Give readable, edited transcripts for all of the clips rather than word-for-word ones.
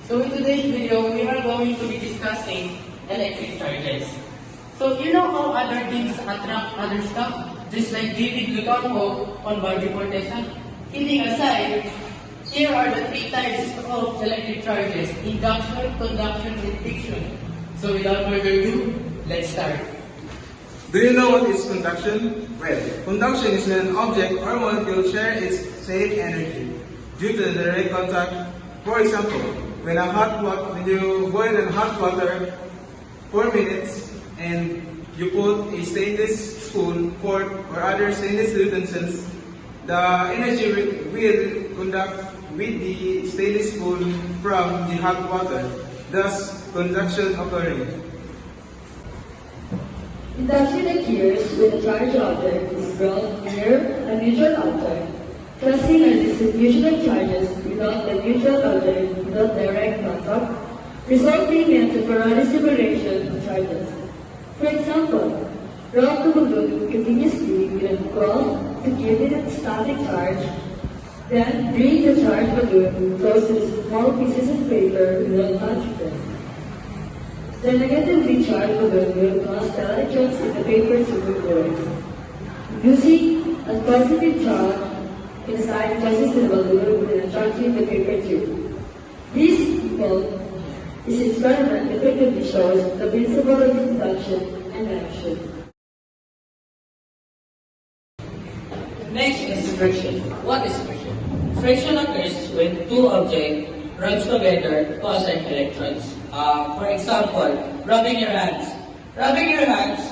So in today's video, we are going to be discussing electric charges. So you know how other things attract other stuff? Just like David Lutongo on Barbie Fortesa? Kidding aside, here are the three types of electric charges: induction, conduction, and friction. So without further ado, let's start. Do you know what is conduction? Well, conduction is when an object or molecule share its same energy due to the direct contact. For example, when you boil in hot water 4 minutes and you put a stainless spoon, fork, or other stainless utensils, the energy will conduct with the stainless spoon from the hot water, thus conduction occurring. Induction occurs when a charged object is brought near a neutral object, causing a distribution of charges without the neutral object without direct contact, resulting in a temporary separation of charges. For example, rock the balloon continuously with a coil to give it a static charge, then bring the charged balloon close to the small pieces of paper without touching them. The negatively charged balloon will cause the electrons in the paper to move forward. Using a positive charge inside causes the balloon and attracting the paper tube. This experiment effectively shows the principle of induction and action. Next is friction. What is friction? Friction occurs when two objects rub together causing electrons. For example, rubbing your hands.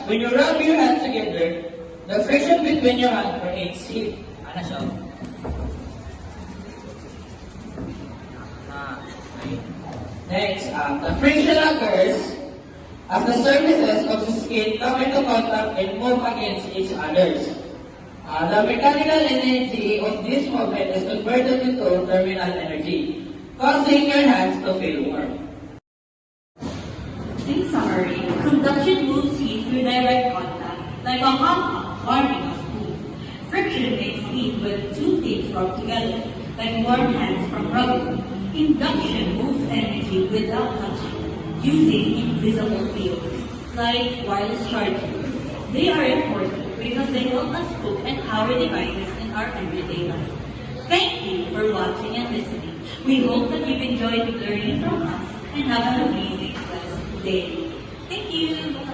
When you rub your hands together, the friction between your hands creates heat. Ano siya? Next, the friction occurs as the surfaces of the skin come into contact and move against each other. The mechanical energy of this movement is converted into thermal energy, causing your hands to feel warm. In summary, conduction moves heat through direct contact, like a hot pot warming a spoon. Friction makes heat when two things rub together, like warm hands from rubbing. Induction moves energy without touching, using invisible fields, like wireless charging. They are important because they help us cook and power devices in our everyday life. Thank you for watching and listening. We hope that you've enjoyed learning from us and have an amazing day. Thank you.